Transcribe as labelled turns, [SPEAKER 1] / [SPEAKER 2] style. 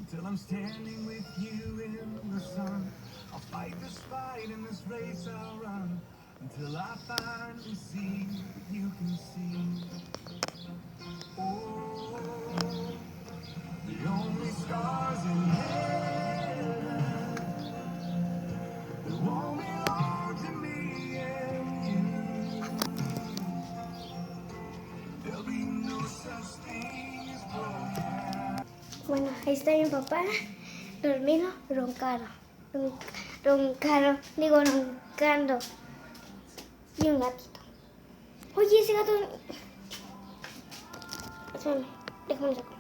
[SPEAKER 1] Till I'm standing with you in the sun. I'll fight this fight in this race I'll run until I finally see what you can see. Oh, the only scars in heaven that won't belong to me and you. There'll be no such thing as broken. Bueno, ahí está mi papá, dormido, roncando. Y un gatito. Oye, ese gato... Espérame, déjame sacar.